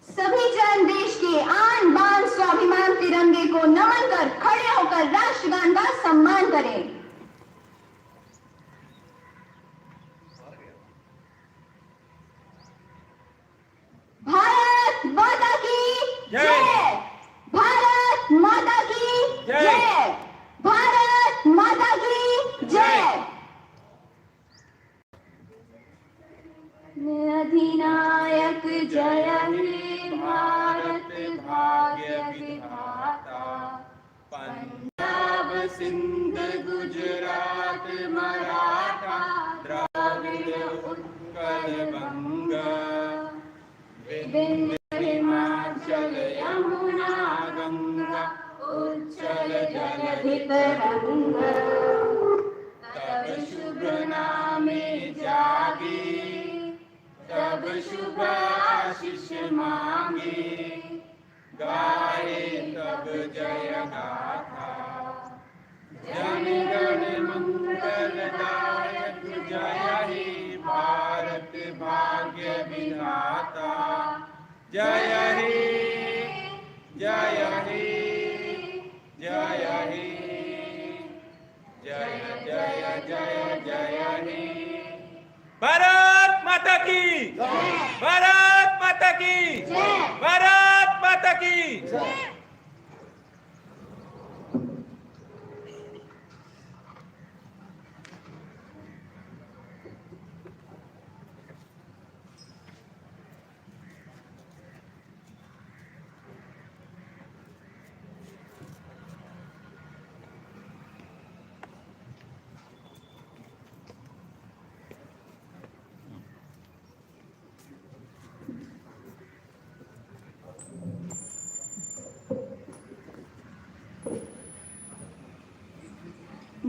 सभी जन देश के आन बान स्वाभिमान तिरंगे को नमन कर खड़े होकर राष्ट्रगान का सम्मान करें। भारत माता की जय, भारत माता की जय, भारत माता की जय। अधिनायक जय हे भारत भाग्य विधाता, पंजाब सिंध गुजरात मराठा द्रविड़ उत्कल बंगा, विंध्य हिमाचल यमुना गंगा उच्चल जलधि तरंगा, तब शुभ नामे जागे तब शुभ आशीष मांगे, गाए तब जय गाथा, जन गण मंगलदायक जय हे भारत भाग्य विधाता, जय हे जय हे जय हे जय जय जय जय हे। भारत माता की भारत माता की भारत माता की।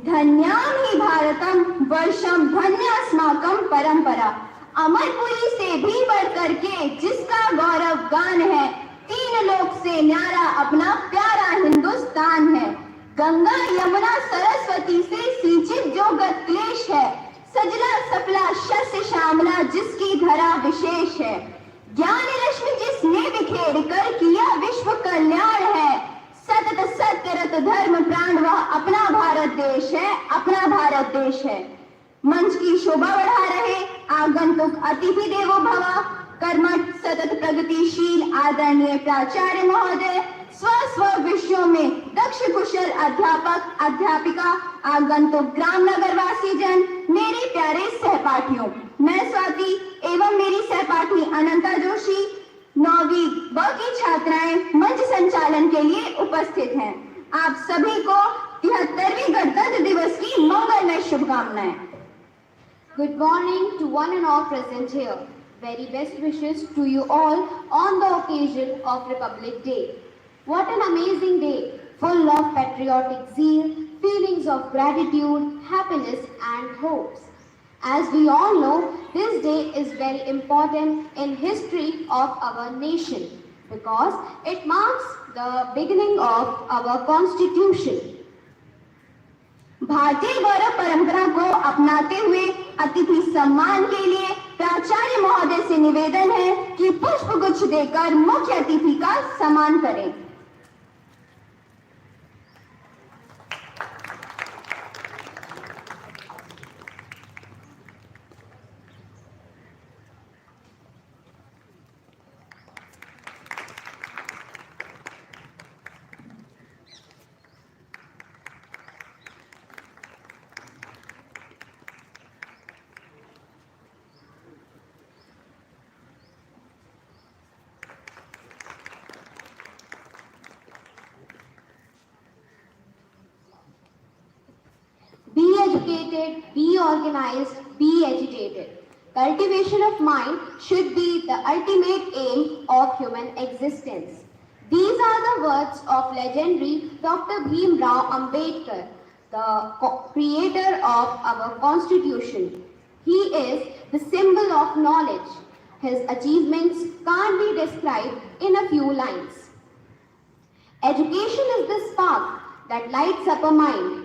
धन्यां हि भारतम वर्षम धन्यास्माकं परंपरा, अमरपुरी से भी बढ़कर के जिसका गौरव गान है, तीन लोक से न्यारा अपना प्यारा हिंदुस्तान है। गंगा यमुना सरस्वती से सिंचित जो गत क्लेश है, सजला सफला शस्य श्यामला जिसकी धरा विशेष है। ज्ञान रश्मि जिसने बिखेर कर किया विश्व कल्याण है, सतत सत्यरत धर्म प्राण वह अपना भारत देश है, अपना भारत देश है। मंच की शोभा बढ़ा रहे आगंतुक अतिथि देवो भव, कर्मठ सतत प्रगतिशील आदरणीय प्राचार्य महोदय, स्व विषयों में दक्ष कुशल अध्यापक अध्यापिका, आगंतुक ग्राम नगरवासी जन, मेरे प्यारे सहपाठियों, मैं स्वाति एवं मेरी सहपाठी अनंता जोशी 9वीं ब की छात्राएं मंच संचालन के लिए उपस्थित हैं। आप सभी को 73वें गणतंत्र दिवस की मंगलमय शुभकामनाएं। Good morning to one and all present here. Very best wishes to you all on the occasion of Republic Day. What an amazing day, full of patriotic zeal, feelings of gratitude, happiness and hopes. As we all know, this day is very important in history of our nation because it marks the beginning of our constitution. भारतीय गौरव परंपरा को अपनाते हुए अतिथि सम्मान के लिए प्राचार्य महोदय से निवेदन है कि पुष्प गुच्छ देकर मुख्य अतिथि का सम्मान करें। Be educated, be organized, be agitated. Cultivation of mind should be the ultimate aim of human existence. These are the words of legendary Dr. Bhim Rao Ambedkar, the creator of our constitution. He is the symbol of knowledge. His achievements can't be described in a few lines. Education is the spark that lights up a mind.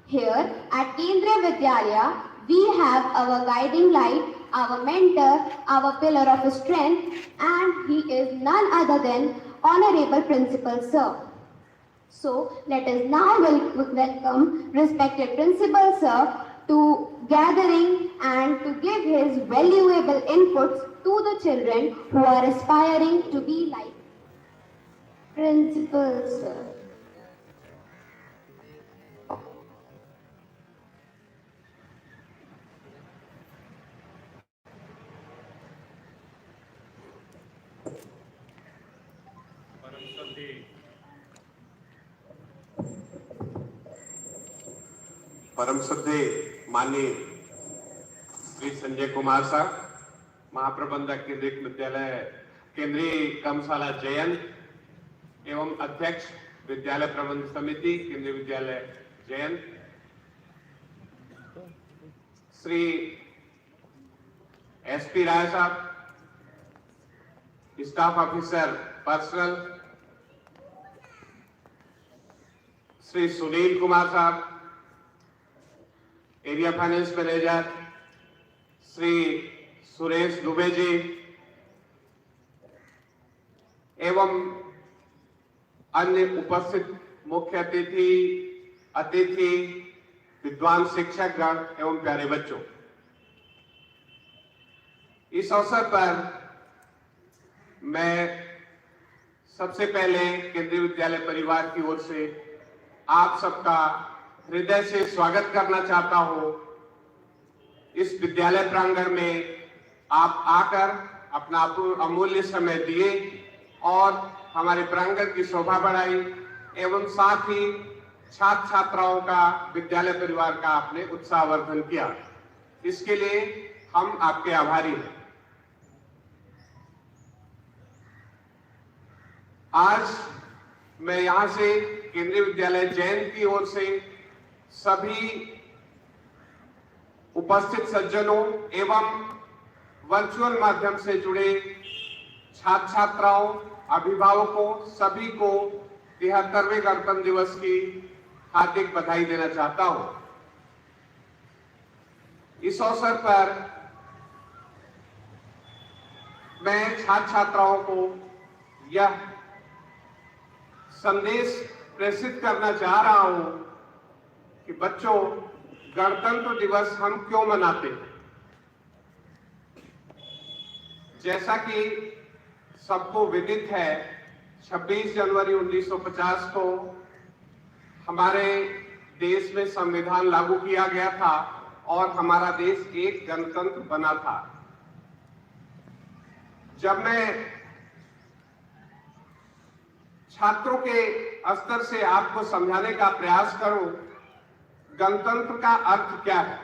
Here at Kendriya Vidyalaya, we have our guiding light, our mentor, our pillar of strength, and he is none other than Honorable Principal Sir. So let us now welcome respected Principal Sir to gathering and to give his valuable inputs to the children who are aspiring to be like Principal Sir. परम श्रद्धेय माननीय श्री संजय कुमार साहब, महाप्रबंधक केंद्रीय विद्यालय केंद्रीय कर्मशाला जयंत एवं अध्यक्ष विद्यालय प्रबंध समिति केंद्रीय विद्यालय जयंत, श्री एसपी राय साहब, staff officer personal, Shri Sunil Kumar साहब, area finance manager, Shri Suresh Dubey ji एवं अन्य उपस्थित मुख्य अतिथि, विद्वान शिक्षकगण एवं प्यारे बच्चों, इस अवसर पर मैं सबसे पहले केंद्रीय विद्यालय परिवार की ओर से आप सबका हृदय से स्वागत करना चाहता हूं। इस विद्यालय प्रांगण में आप आकर अपना अमूल्य समय दिए और हमारे प्रांगण की शोभा बढ़ाई एवं साथ ही छात्र छात्राओं का, विद्यालय परिवार का आपने उत्साहवर्धन किया। इसके लिए हम आपके आभारी हैं। आज मैं यहां से केंद्रीय विद्यालय जैन की ओर से सभी उपस्थित सज्जनों एवं वर्चुअल माध्यम से जुड़े छात्र छात्राओं, अभिभावकों सभी को 73वें गणतंत्र दिवस की हार्दिक बधाई देना चाहता हूं। इस अवसर पर मैं छात्र छात्राओं को यह संदेश प्रेषित करना चाह रहा हूं कि बच्चों, गणतंत्र दिवस हम क्यों मनाते हैं। जैसा कि सबको विदित है, 26 जनवरी 1950 को हमारे देश में संविधान लागू किया गया था और हमारा देश एक गणतंत्र बना था। जब मैं छात्रों के स्तर से आपको समझाने का प्रयास करूं, गणतंत्र का अर्थ क्या है,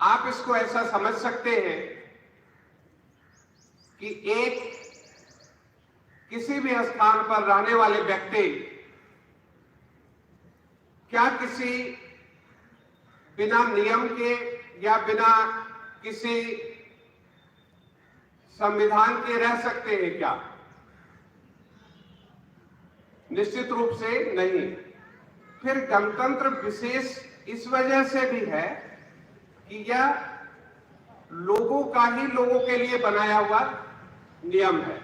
आप इसको ऐसा समझ सकते हैं कि एक किसी भी स्थान पर रहने वाले व्यक्ति क्या किसी बिना नियम के या बिना किसी संविधान के रह सकते हैं क्या? निश्चित रूप से नहीं। फिर गणतंत्र विशेष इस वजह से भी है कि यह लोगों का ही लोगों के लिए बनाया हुआ नियम है,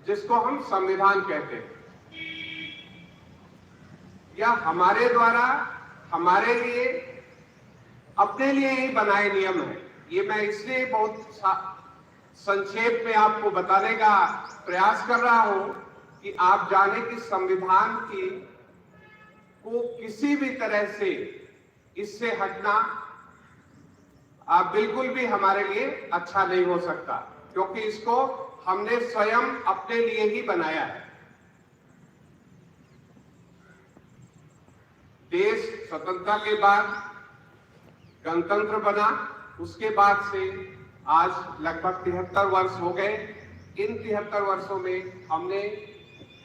जिसको हम संविधान कहते हैं। यह हमारे द्वारा हमारे लिए अपने लिए ही बनाए नियम है। ये मैं इसलिए बहुत संक्षेप में आपको बताने का प्रयास कर रहा हूं कि आप जाने कि संविधान की को किसी भी तरह से इससे हटना बिल्कुल भी हमारे लिए अच्छा नहीं हो सकता, क्योंकि इसको हमने स्वयं अपने लिए ही बनाया है। देश स्वतंत्रता के बाद गणतंत्र बना, उसके बाद से आज लगभग 73 वर्ष हो गए। इन 73 वर्षों में हमने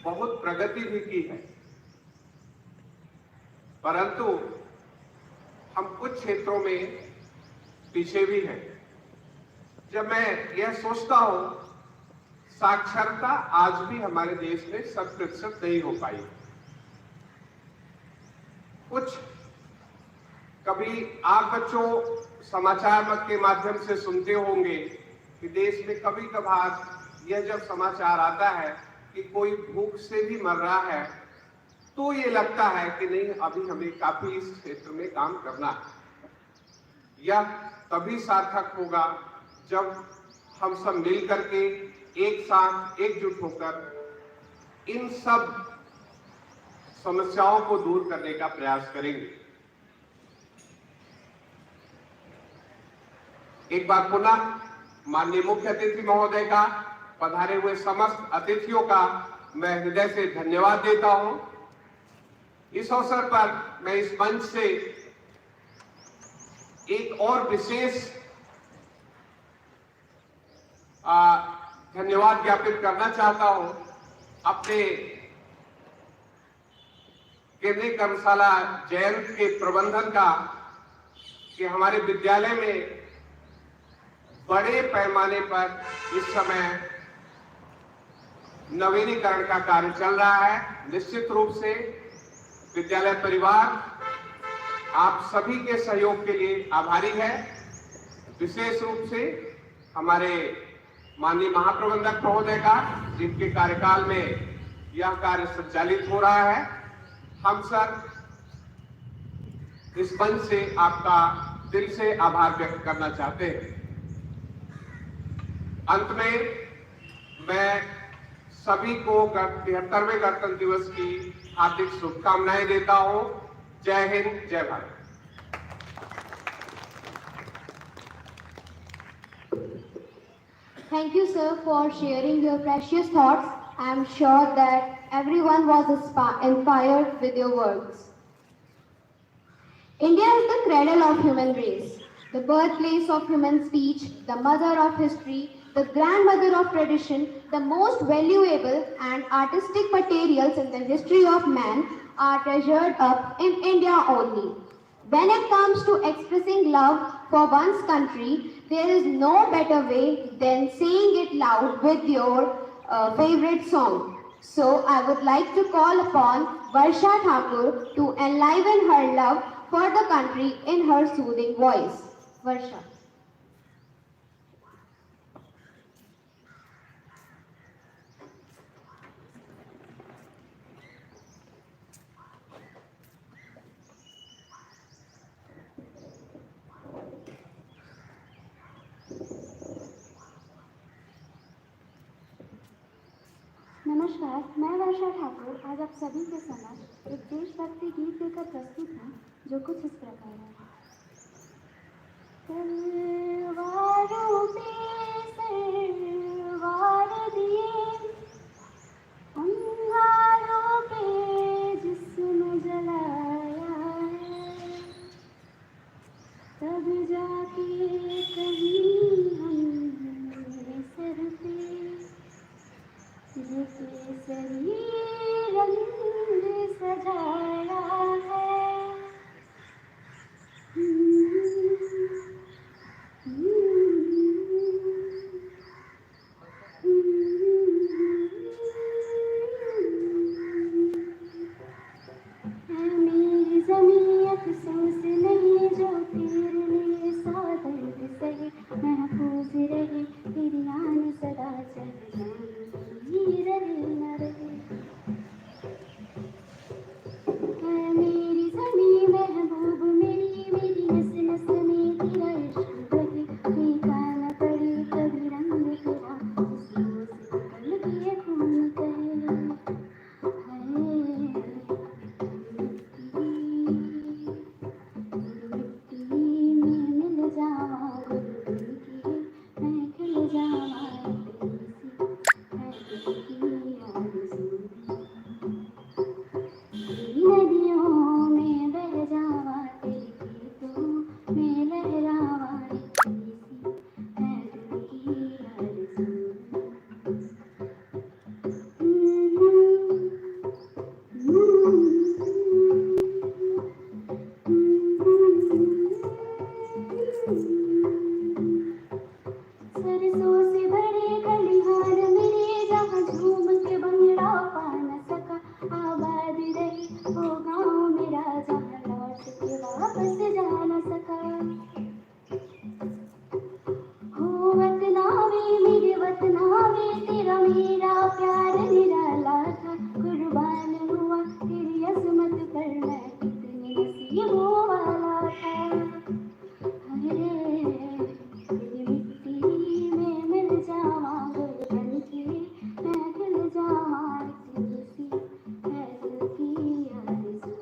बहुत प्रगति भी की है, परंतु हम कुछ क्षेत्रों में पीछे भी हैं। जब मैं यह सोचता हूं, साक्षरता आज भी हमारे देश में 100% नहीं हो पाई। कुछ कभी आप बच्चों समाचार के माध्यम से सुनते होंगे कि देश में कभी कभार यह जब समाचार आता है कि कोई भूख से भी मर रहा है, तो ये लगता है कि नहीं, अभी हमें काफी इस क्षेत्र में काम करना है। यह तभी सार्थक होगा जब हम सब मिल करके एक साथ एकजुट होकर इन सब समस्याओं को दूर करने का प्रयास करेंगे। एक बार पुनः माननीय मुख्य अतिथि महोदय का, पधारे हुए समस्त अतिथियों का मैं हृदय से धन्यवाद देता हूं। इस अवसर पर मैं इस मंच से एक और विशेष धन्यवाद ज्ञापित करना चाहता हूं अपने केंद्रीय कर्मशाला जयंत के प्रबंधन का, कि हमारे विद्यालय में बड़े पैमाने पर इस समय नवीनीकरण का कार्य चल रहा है। निश्चित रूप से विद्यालय परिवार आप सभी के सहयोग के लिए आभारी है। विशेष रूप से हमारे माननीय महाप्रबंधक महोदय का, जिनके कार्यकाल में यह कार्य संचालित हो रहा है। हम सब इस मंच से आपका दिल से आभार व्यक्त करना चाहते हैं। अंत में मैं सभी को 73वें गणतंत्र दिवस की हार्दिक शुभकामनाएं देता हूं। जय हिंद, जय Bharat. Thank you, sir, for sharing your precious thoughts. I am sure that everyone was inspired with your words. India is the cradle of human race, the birthplace of human speech, the mother of history, the grandmother of tradition. The most valuable and artistic materials in the history of man are treasured up in India only. When it comes to expressing love for one's country, there is no better way than saying it loud with your favorite song. So I would like to call upon Varsha Thakur to enliven her love for the country in her soothing voice. Varsha. नमस्कार, मैं वर्षा ठाकुर आज आप सभी के समक्ष एक देशभक्ति गीत लेकर प्रस्तुत हूँ, जो कुछ इस प्रकार है। तलवारों पे सरवार दिए, अंगारों पे जिस्म जलाया है, तब जाके ज़मीं अफ़सोस नहीं जो तेरे लिए सा दर्द सहे, महफूज रहे तेरी आन सदा चल जाऊंगी रहे न रहे। है मेरी ज़मीं महबूब मेरी, मेरी नस नस में तेरा इश्क बहे, फीका न पड़े कभी रंग तेरा, खुशियों से निकल के खून कहे। मिट्टी में मिल जावा गुल गुल के, मैं खिल जावा तेरी सी है दिल की आरज़ू। तेरी नदियों में बह जावा तेरे खेतों में लहरावा, तेरी सी है दिल की आरज़ू। सरसों से भरे खलिहान मेरे, जहाँ झूम के भंगड़ा पा न सका, आबाद रही वो गाँव मेरा, जहाँ लौट के वापस जा न सका। हो वतनावे मेरे वतनावे, तेरा मेरा प्यार निराला था, कुर्बान हुआ तेरी अज़मत पर, मैं कितने नसीबों वाला था। अरे तेरी मिट्टी में मिल जावा गुल बन के, मैं खिल जावा तेरी सी है दिल की आरज़ू।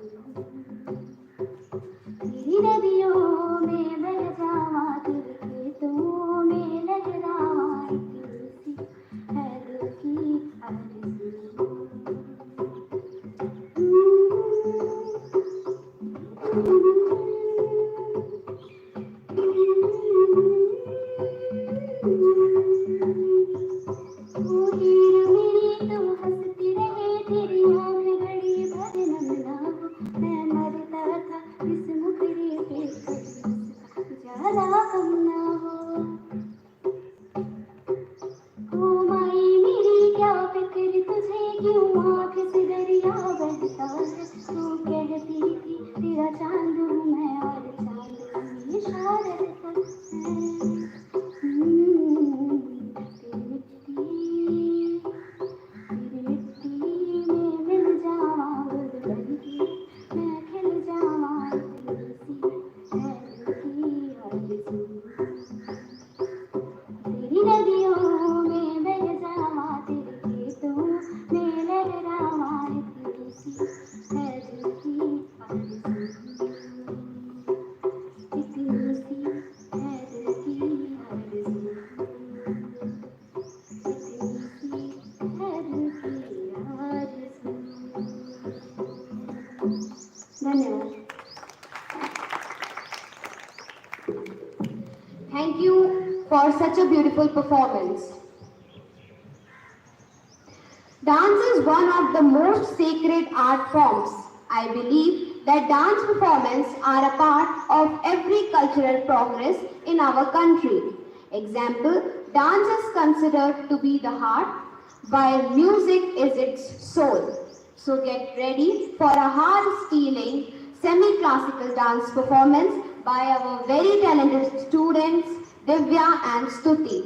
तेरी नदियों में बह जावा तेरे खेतों में लहरावा, तेरी सी है दिल की आरज़ू। ओ हीर मेरी तू हंसती रहे, तेरी आँख घड़ी भर नम ना हो, मैं मरता था इस मुखड़े पे कभी उसका ज़्यादा कम ना हो। ओ माई मेरी क्या फिक्र तुझे, क्यों आँख से दरिया बहता है, तू कहती थी तेरा चांद हूँ मैं और चांद हमेशा रहता है। तेरी मिट्टी में मिल जावा गुल बन के, मैं खिल जावा तेरी सी है दिल की आरज़ू। तेरी नदियों में बह जावा तेरे खेतों में लहरावा, तेरी सी है दिल की आरज़ू। इतनी सी है दिल की आरज़ू, इतनी सी है दिल की आरज़ू। धन्यवाद। Thank you for such a beautiful performance. Dance is one of the most sacred art forms. I believe that dance performances are a part of every cultural progress in our country. Example, dance is considered to be the heart, while music is its soul. So get ready for a heart-stealing semi-classical dance performance by our very talented students, Divya and Stuti.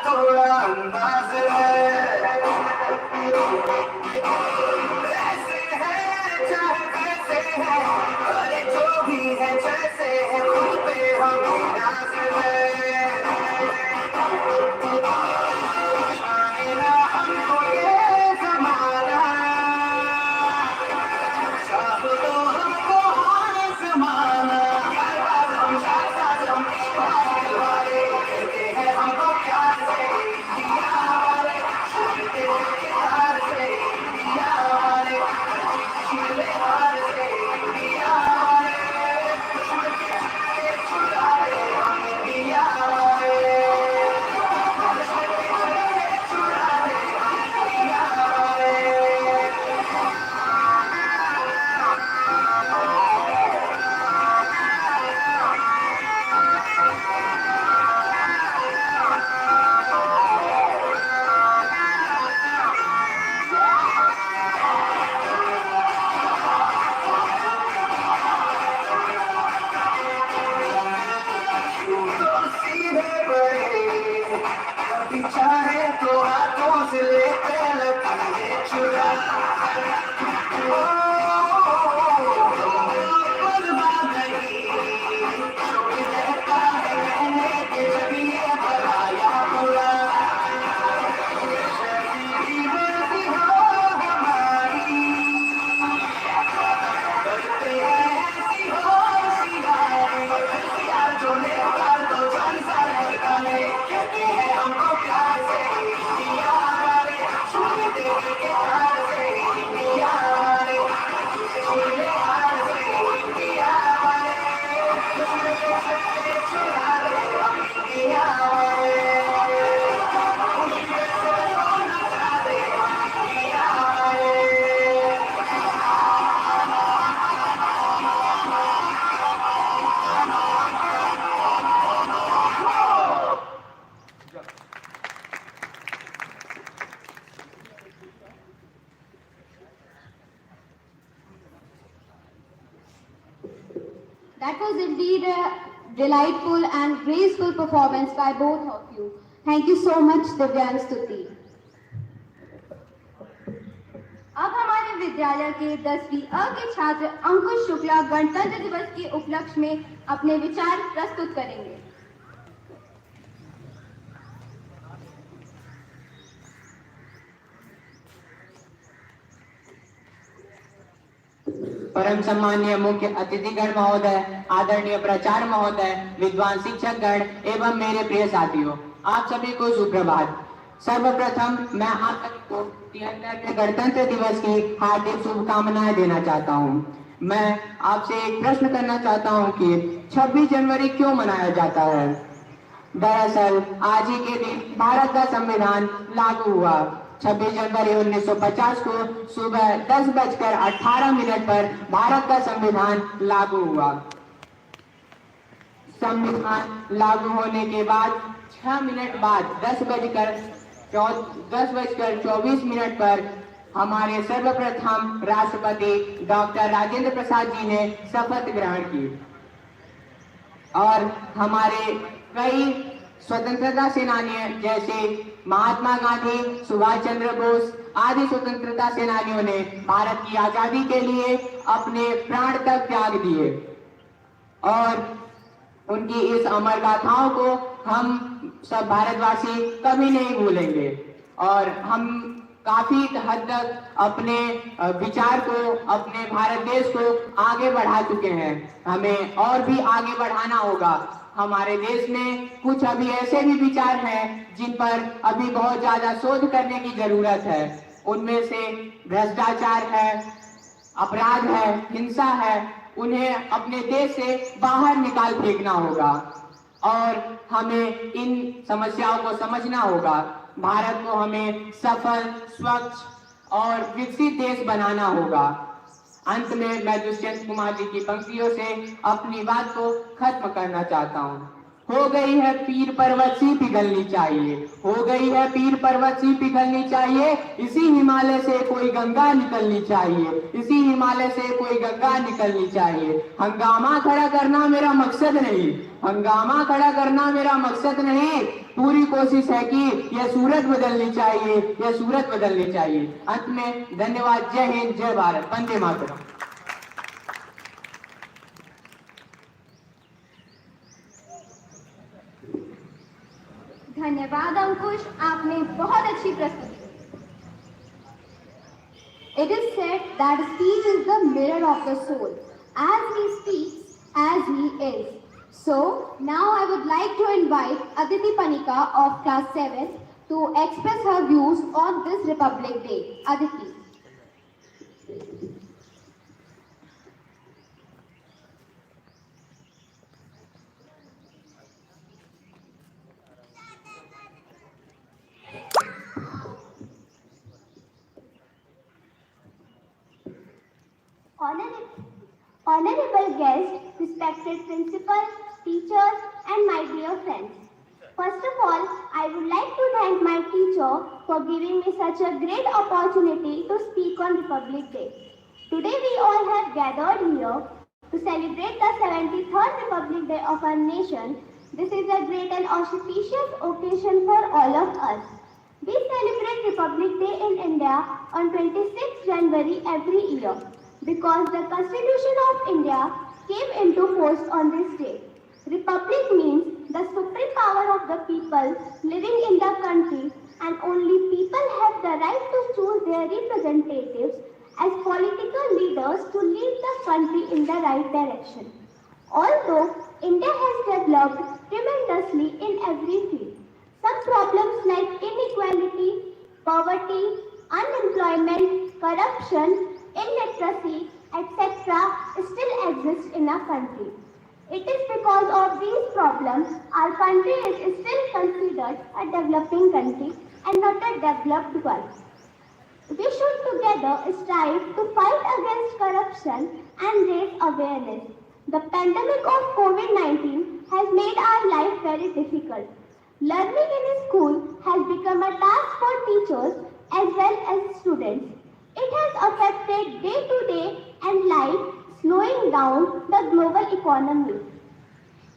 थोड़ा अंदाज है, ऐसे है चाहे कैसे है, अरे जो भी है जैसे है, खुद पे हमें नाज है। आएगा हमको ये जमाना, चाहो तो हमको हार जमाना, हर बार हम साथ हम वाले कहते हैं हमको प्यार से दिया वाले, सुनते हैं प्यार से दिया वाले, छीले हार से दिया वाले, छुड़ा ले हमें दिया वाले, छुड़ा ले हमें दिया वाले। सीधे बढ़े, कभी चाहे तो हाथों से लेते लकीरें चुरा, बर्बाद नहीं छोड़ देता है कहने के जब ये भला या बुरा, शरीरी वर्दी हो हमारी, करते हैं ऐसी होशियारी, होशियार जो लेकर तो जान सारे गाने, कहते हैं हमको प्यार से दिया वाले, सुनते हैं प्यार से दिया वाले, छीले हार से दिया वाले, छुड़ा ले हम दिया वाले, नचा दे हम दिया वाले। That was indeed a delightful and graceful performance by both of you. Thank you so much, Divya and Stuti. अब हमारे विद्यालय के 10वीं अ के छात्र अंकुश शुक्ला गणतंत्र दिवस के उपलक्ष्य में अपने विचार प्रस्तुत करेंगे। परम सम्मान्य मुख्य अतिथिगण महोदय, आदरणीय प्राचार्य महोदय, विद्वान शिक्षक गण एवं मेरे प्रिय साथियों, आप सभी को सुप्रभात। सर्वप्रथम मैं आप सभी को 73वें गणतंत्र दिवस की हार्दिक शुभकामनाएं देना चाहता हूं। मैं आपसे एक प्रश्न करना चाहता हूं कि 26 जनवरी क्यों मनाया जाता है? दरअसल आज ही के दिन भारत का संविधान लागू हुआ। 26 जनवरी 1950 को सुबह 10:18 पर भारत का संविधान लागू हुआ। संविधान लागू होने के बाद 6 मिनट बाद 10:24 पर हमारे सर्वप्रथम राष्ट्रपति डॉक्टर राजेंद्र प्रसाद जी ने शपथ ग्रहण की और हमारे कई स्वतंत्रता सेनानी जैसे महात्मा गांधी, सुभाष चंद्र बोस आदि स्वतंत्रता सेनानियों ने भारत की आजादी के लिए अपने प्राण तक त्याग दिए और उनकी इस अमर गाथाओं को हम सब भारतवासी कभी नहीं भूलेंगे और हम काफी हद तक अपने विचार को, अपने भारत देश को आगे बढ़ा चुके हैं। हमें और भी आगे बढ़ाना होगा। हमारे देश में कुछ अभी ऐसे भी विचार हैं जिन पर अभी बहुत ज्यादा शोध करने की जरूरत है। उनमें से भ्रष्टाचार है, अपराध है, हिंसा है। उन्हें अपने देश से बाहर निकाल फेंकना होगा और हमें इन समस्याओं को समझना होगा। भारत को हमें सफल, स्वच्छ और विकसित देश बनाना होगा। अंत में मैं दुष्यंत कुमार जी की पंक्तियों से अपनी बात को खत्म करना चाहता हूँ। हो गई है पीर पर्वत सी पिघलनी चाहिए, हो गई है पीर पर्वत सी पिघलनी चाहिए, इसी हिमालय से कोई गंगा निकलनी चाहिए, इसी हिमालय से कोई गंगा निकलनी चाहिए। हंगामा खड़ा करना मेरा मकसद नहीं, हंगामा खड़ा करना मेरा मकसद नहीं, पूरी कोशिश है कि यह सूरत बदलनी चाहिए, यह सूरत बदलनी चाहिए। अंत में धन्यवाद। जय हिंद, जय भारत, वंदे मातरम। धन्यवाद अंकुश, आपने बहुत अच्छी प्रस्तुति दी। It is said that speech is the mirror of the soul. As he speaks, as he is. So now I would like to invite Aditi Panika of class 7 to express her views on this Republic Day. Aditi. Honorable guests, respected principals, teachers, and my dear friends. First of all, I would like to thank my teacher for giving me such a great opportunity to speak on Republic Day. Today we all have gathered here to celebrate the 73rd Republic Day of our nation. This is a great and auspicious occasion for all of us. We celebrate Republic Day in India on 26th January every year because the Constitution of India came into force on this day. Republic means the supreme power of the people living in the country, and only people have the right to choose their representatives as political leaders to lead the country in the right direction. Although India has developed tremendously in every field, some problems like inequality, poverty, unemployment, corruption, illiteracy, etc. still exist in our country. It is because of these problems our country is still considered a developing country and not a developed one. We should together strive to fight against corruption and raise awareness. The pandemic of COVID-19 has made our life very difficult. Learning in school has become a task for teachers as well as students. It has affected day-to-day and life, slowing down the global economy.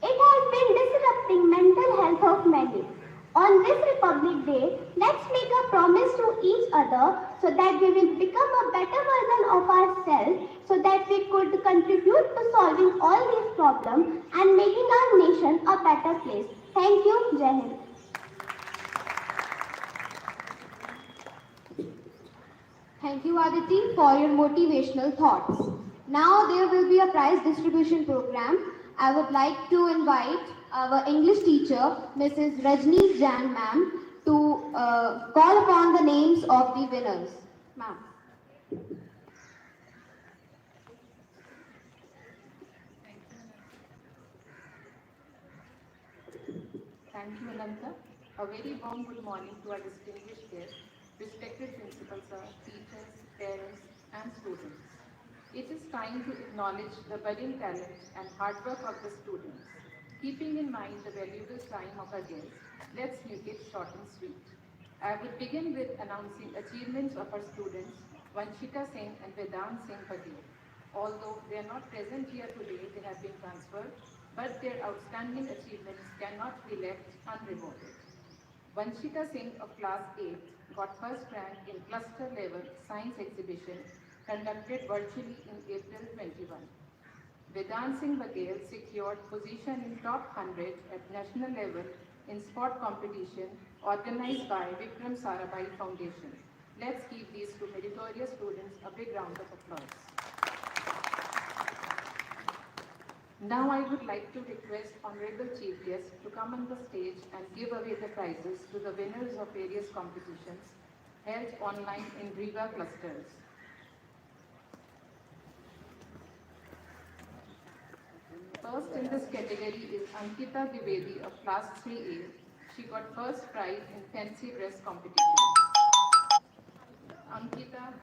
It has been disrupting mental health of many. On this Republic Day, let's make a promise to each other so that we will become a better version of ourselves, so that we could contribute to solving all these problems and making our nation a better place. Thank you. Jai Hind. Thank you, Aditi, for your motivational thoughts. Now there will be a prize distribution program. I would like to invite our English teacher, Mrs. Rajni Jan ma'am, to call upon the names of the winners. Ma'am. Thank you, Ananta. A very warm good morning to our distinguished guests, respected principals, sir, teachers, parents, and students. It is time to acknowledge the budding talent and hard work of the students. Keeping in mind the valuable time of our guests, let's make it short and sweet. I would begin with announcing achievements of our students, Vanshika Singh and Vedant Singh Patel. Although they are not present here today, they have been transferred, but their outstanding achievements cannot be left unrewarded. Vanshika Singh of class 8 got first rank in cluster level science exhibition conducted virtually in April 21. Vedant Singh Baghel secured position in top 100 at national level in sport competition organized by Vikram Sarabhai Foundation. Let's give these two meritorious students a big round of applause. Now I would like to request Honorable Chief Guest to come on the stage and give away the prizes to the winners of various competitions held online in Riga clusters. First in this category is Ankita Dwivedi of class 3A. She got first prize in fancy dress competition. Ankita.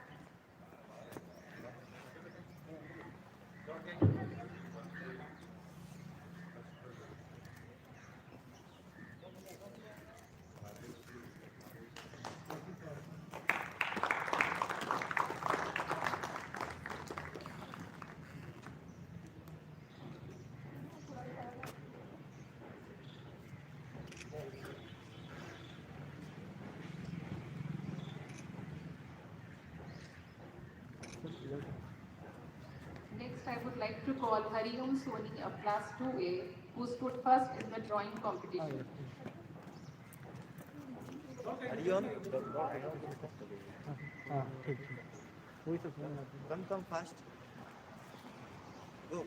Next, I would like to call Hariom Soni of class 2A, who stood first in the drawing competition. Come fast. Go.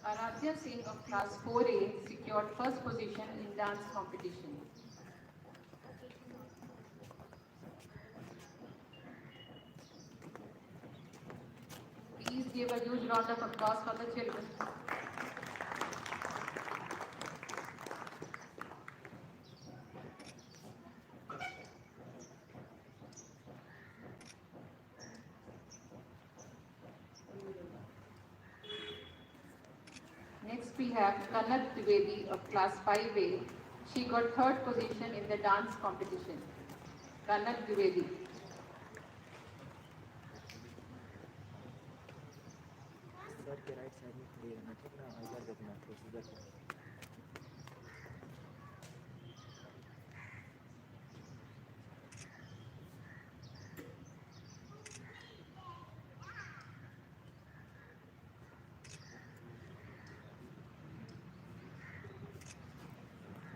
Aradhya Singh of class 4A secured first position in dance competition. Please give a huge round of applause for the children. Next we have Kanat Dwivedi of class 5A. She got third position in the dance competition. Kanat Dwivedi. इधर के right side में खड़ी रहना, ठीक ना? इधर देखना, इधर देखना।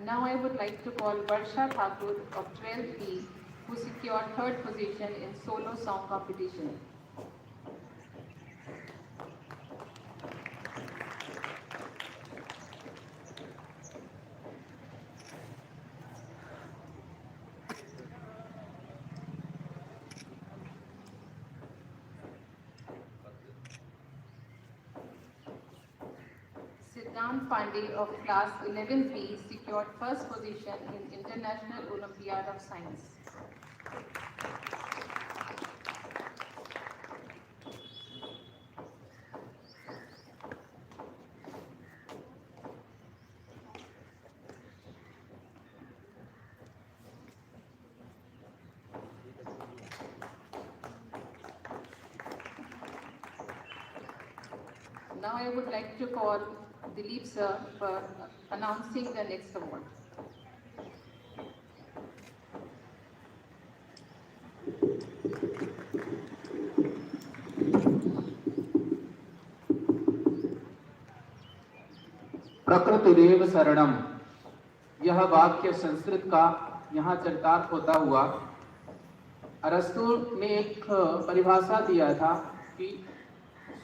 Now I would like to call Varsha Thakur of 12th E, who secured third position in solo song competition. Siddhant Pandey of class 11B secured first position in International Olympiad of Science. Now I would like to call Dilip sir for announcing the next award. प्रकृतिरेव शरणम, यह वाक्य संस्कृत का यहाँ चरितार्थ होता हुआ अरस्तु ने एक परिभाषा दिया था कि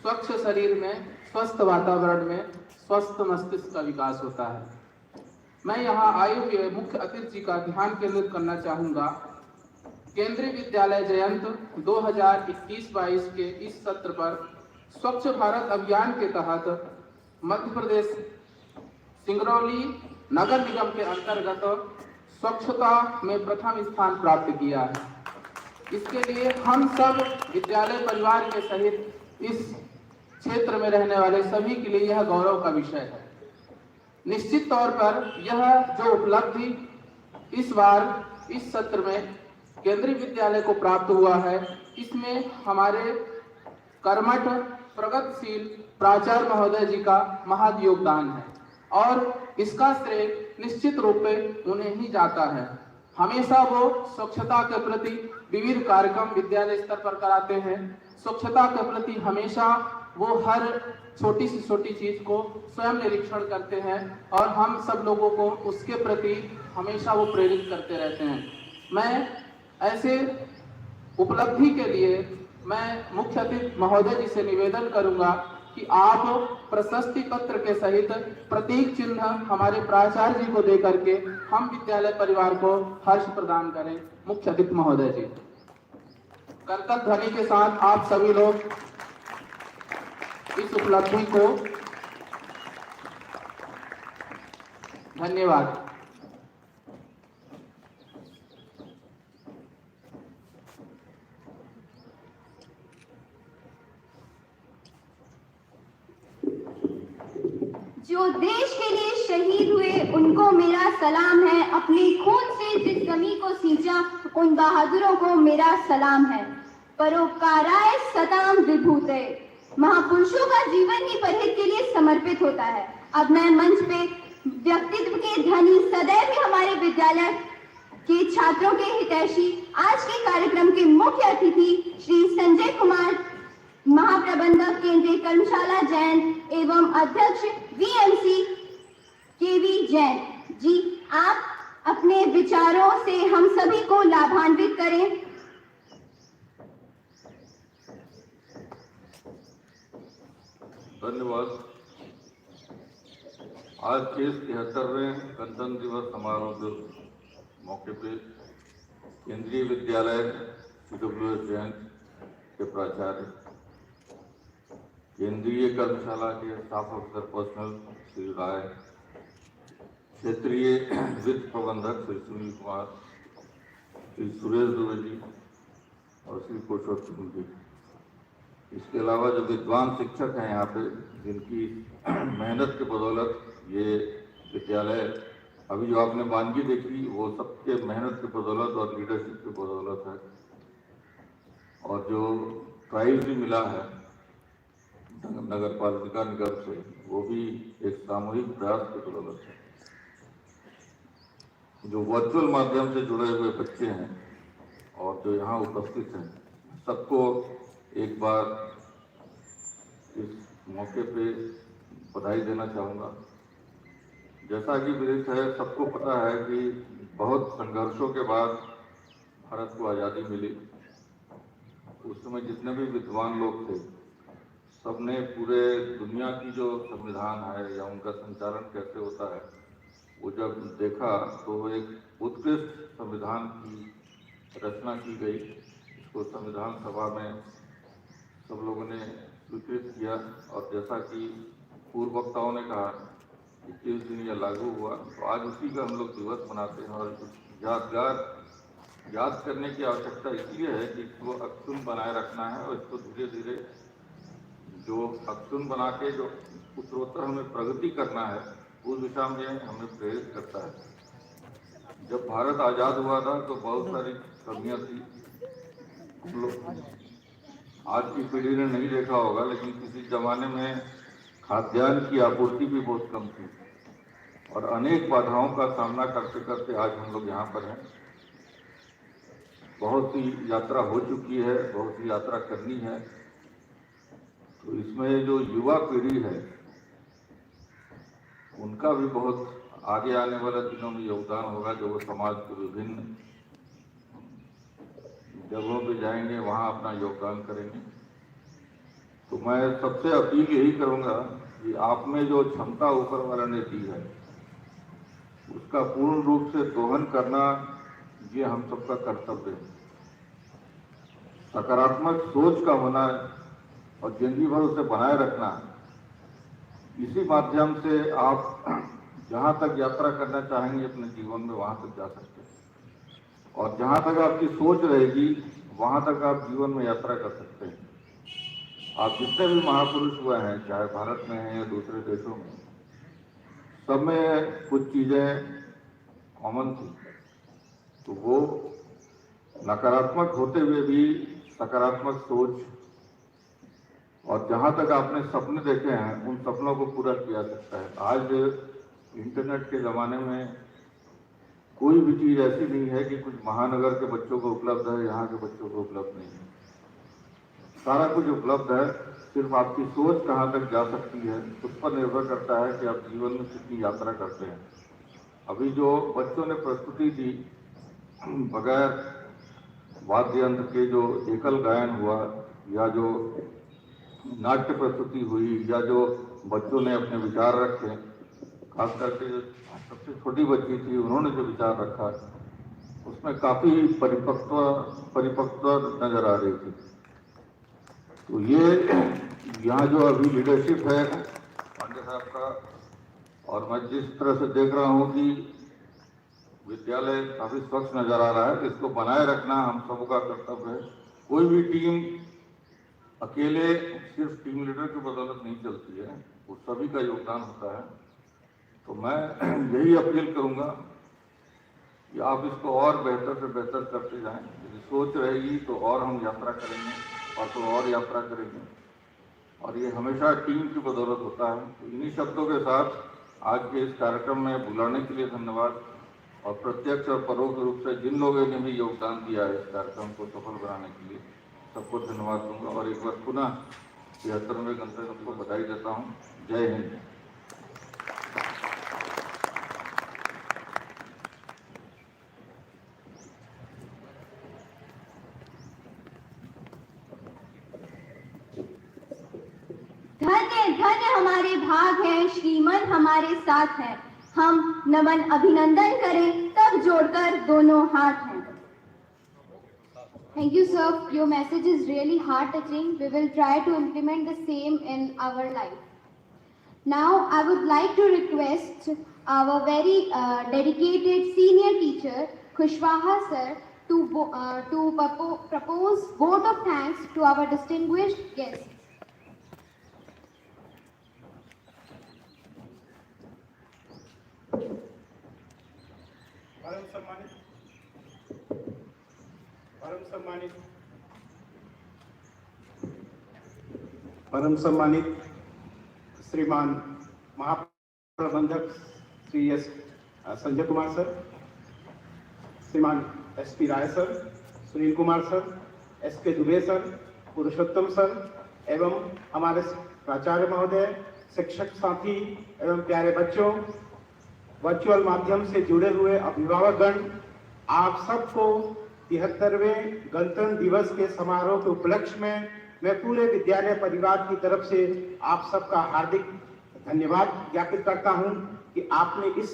स्वच्छ शरीर में, स्वस्थ वातावरण में स्वस्थ मस्तिष्क का विकास होता है। मैं यहाँ आए हुए मुख्य अतिथि जी का ध्यान केंद्रित करना चाहूँगा। केंद्रीय विद्यालय जयंत 2021-22 के इस सत्र पर स्वच्छ भारत अभियान के तहत मध्य प्रदेश सिंगरौली नगर निगम के अंतर्गत स्वच्छता में प्रथम स्थान प्राप्त किया है। इसके लिए हम सब विद्यालय परिवार के सहित इस क्षेत्र में रहने वाले सभी के लिए यह गौरव का विषय है। निश्चित तौर पर यह जो उपलब्धि इस बार इस सत्र में केंद्रीय विद्यालय को प्राप्त हुआ है, इसमें हमारे कर्मठ प्रगतिशील प्राचार्य महोदय जी का महद योगदान है और इसका श्रेय निश्चित रूप में उन्हें ही जाता है। हमेशा वो स्वच्छता के प्रति विविध कार्यक्रम विद्यालय स्तर पर कराते हैं। स्वच्छता के प्रति हमेशा वो हर छोटी से छोटी चीज को स्वयं निरीक्षण करते हैं और हम सब लोगों को उसके प्रति हमेशा वो प्रेरित करते रहते हैं। मैं ऐसे उपलब्धि के लिए मैं मुख्य अतिथि महोदय जी से निवेदन करूंगा कि आप प्रशस्ति पत्र के सहित प्रतीक चिन्ह हमारे प्राचार्य जी को दे करके हम विद्यालय परिवार को हर्ष प्रदान करें। मुख्य अतिथि महोदय जी, करतल ध्वनि के साथ आप सभी लोग इस उपलब्धि को धन्यवाद। जो देश के लिए शहीद हुए उनको मेरा सलाम है। अपने खून से जिस जमी को सींचा उन बहादुरों को मेरा सलाम है। परोपकाराय सताम विभूते, महापुरुषों का जीवन ही परहित के लिए समर्पित होता है। अब मैं मंच पे व्यक्तित्व के धनी सदैव ही हमारे विद्यालय के छात्रों के हितैषी आज के कार्यक्रम के मुख्य अतिथि श्री संजय कुमार, महाप्रबंधक केंद्रीय कर्मशाला जैन एवं अध्यक्ष VMC KV जैन जी, आप अपने विचारों से हम सभी को लाभान्वित करें। धन्यवाद। आज के 73वें गणतंत्र दिवस समारोह के मौके पे केंद्रीय विद्यालय CWS जैन के प्राचार्य, केंद्रीय कर्मशाला के staff officer personal Shri Rai, क्षेत्रीय वित्त प्रबंधक श्री सुनील कुमार, श्री सुरेश दुबे जी और श्री पुरुषोत्तम जी, इसके अलावा जो विद्वान शिक्षक हैं यहाँ पे, जिनकी मेहनत के बदौलत ये विद्यालय अभी जो आपने वानगी देखी वो सबके मेहनत की बदौलत और लीडरशिप की बदौलत है। और जो प्राइज भी मिला है नगर पालिका निगम से, वो भी एक सामूहिक प्रयास की बदौलत है। जो वर्चुअल माध्यम से जुड़े हुए बच्चे हैं और जो यहाँ उपस्थित हैं, सबको एक बार इस मौके पे बधाई देना चाहूँगा। जैसा कि विदित है, सबको पता है कि बहुत संघर्षों के बाद भारत को आज़ादी मिली। उस समय जितने भी विद्वान लोग थे, सबने पूरे दुनिया की जो संविधान है या उनका संचालन कैसे होता है, वो जब देखा तो एक उत्कृष्ट संविधान की रचना की गई। इसको संविधान सभा में सब लोगों ने स्वीकृत किया और जैसा कि पूर्व वक्ताओं ने कहा, 21 दिन यह लागू हुआ, तो आज उसी का हम लोग दिवस मनाते हैं। और याद करने की आवश्यकता इसलिए है कि इसको अक्षुण्ण बनाए रखना है और इसको धीरे धीरे जो अक्षुण्ण बना के जो उत्तरोत्तर हमें प्रगति करना है, उस दिशा में हमें प्रेरित करता है। जब भारत आज़ाद हुआ था तो बहुत सारी कमियां थी। हम लोग आज की पीढ़ी ने नहीं देखा होगा, लेकिन किसी जमाने में खाद्यान्न की आपूर्ति भी बहुत कम थी और अनेक बाधाओं का सामना करते करते आज हम लोग यहाँ पर हैं। बहुत सी यात्रा हो चुकी है, बहुत सी यात्रा करनी है। तो इसमें जो युवा पीढ़ी है, उनका भी बहुत आगे आने वाले दिनों में योगदान होगा, जो वो समाज के विभिन्न जगहों पे जाएंगे, वहाँ अपना योगदान करेंगे। तो मैं सबसे अपील यही करूँगा कि आप में जो क्षमता ऊपर वाला ने दी है, उसका पूर्ण रूप से दोहन करना ये हम सबका कर्तव्य है। सकारात्मक सोच का होना और जिंदगी भर उसे बनाए रखना, इसी माध्यम से आप जहाँ तक यात्रा करना चाहेंगे अपने जीवन में, वहाँ तक जा सकते हैं। और जहाँ तक आपकी सोच रहेगी, वहाँ तक आप जीवन में यात्रा कर सकते हैं। आप जितने भी महापुरुष हुए हैं, चाहे भारत में हैं या दूसरे देशों में, सब में कुछ चीज़ें कॉमन थी। तो वो नकारात्मक होते हुए भी सकारात्मक सोच और जहाँ तक आपने सपने देखे हैं, उन सपनों को पूरा किया सकता है। आज इंटरनेट के ज़माने में कोई भी चीज़ ऐसी नहीं है कि कुछ महानगर के बच्चों को उपलब्ध है, यहाँ के बच्चों को उपलब्ध नहीं है। सारा कुछ उपलब्ध है, सिर्फ आपकी सोच कहाँ तक जा सकती है उस पर निर्भर करता है कि आप जीवन में कितनी यात्रा करते हैं। अभी जो बच्चों ने प्रस्तुति दी, बगैर वाद्य यंत्र के जो एकल गायन हुआ, या जो नाट्य प्रस्तुति हुई, या जो बच्चों ने अपने विचार रखे, खास करके जो सबसे छोटी बच्ची थी, उन्होंने जो विचार रखा, उसमें काफ़ी परिपक्व नजर आ रही थी। तो ये यहाँ जो अभी लीडरशिप है पांडे साहब का, और मैं जिस तरह से देख रहा हूँ कि विद्यालय काफ़ी स्वच्छ नजर आ रहा है, इसको बनाए रखना हम सबका कर्तव्य है। कोई भी टीम अकेले सिर्फ टीम लीडर की बदौलत नहीं चलती है, वो सभी का योगदान होता है। तो मैं यही अपील करूंगा कि आप इसको और बेहतर से बेहतर करते जाएं। यदि सोच रहेगी तो और हम यात्रा करेंगे और तो और यात्रा करेंगे, और ये हमेशा टीम की बदौलत होता है। तो इन्हीं शब्दों के साथ आज के इस कार्यक्रम में बुलाने के लिए धन्यवाद, और प्रत्यक्ष और परोक्ष रूप से जिन लोगों ने भी योगदान दिया है इस कार्यक्रम को सफल बनाने के लिए, सबको धन्यवाद दूंगा। और एक बार पुनः 73वें गणतंत्र दिवस को बधाई देता हूँ। जय हिंद। धन्य धन्य हमारे भाग हैं, श्रीमन हमारे साथ हैं। हम नमन अभिनंदन करें, तब जोड़कर दोनों हाथ हैं। Thank you, sir. Your message is really heart-touching. We will try to implement the same in our life. Now, I would like to request our very dedicated senior teacher, Khushwaha sir, to propose vote of thanks to our distinguished guests. परम सम्मानित श्रीमान महाप्रबंधक Shri S Sanjay Kumar sir, श्रीमान SP Rai sir, Sunil Kumar sir, SK Dubey sir, Purushottam sir एवं हमारे प्राचार्य महोदय, शिक्षक साथी एवं प्यारे बच्चों, वर्चुअल माध्यम से जुड़े हुए अभिभावकगण, आप सबको 73वें गणतंत्र दिवस के समारोह के उपलक्ष्य में मैं पूरे विद्यालय परिवार की तरफ से आप सबका हार्दिक धन्यवाद ज्ञापित करता हूं कि आपने इस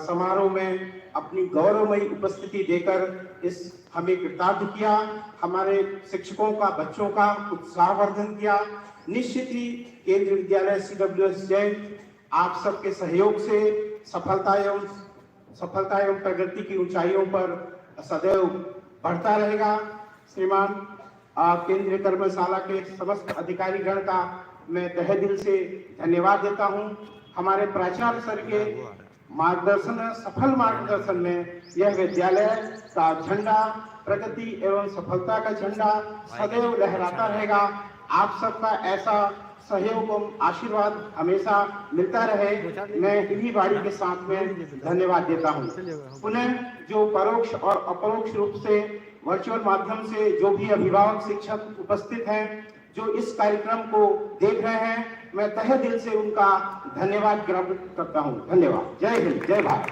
समारोह में अपनी गौरवमयी उपस्थिति देकर इस हमें कृतार्थ किया, हमारे शिक्षकों का, बच्चों का उत्साहवर्धन किया। निश्चित ही केंद्रीय विद्यालय CWS जैन आप सबके सहयोग से सफलता एवं प्रगति की ऊंचाइयों पर सदैव बढ़ता रहेगा। श्रीमान केंद्रीय कर्मशाला के समस्त अधिकारीगण का मैं तहे दिल से धन्यवाद देता हूं। हमारे प्राचार्य सर के मार्गदर्शन, सफल मार्गदर्शन में यह विद्यालय का झंडा, प्रगति एवं सफलता का झंडा सदैव लहराता रहेगा। आप सबका ऐसा सहयोग एवं आशीर्वाद हमेशा मिलता रहे, मैं इन्हीं वाणी के साथ में धन्यवाद देता हूं। पुनः जो परोक्ष और अपरोक्ष रूप से वर्चुअल माध्यम से जो भी अभिभावक, शिक्षक उपस्थित हैं, जो इस कार्यक्रम को देख रहे हैं, मैं तहे दिल से उनका धन्यवाद ज्ञापित करता हूं। धन्यवाद। जय हिंद, जय भारत।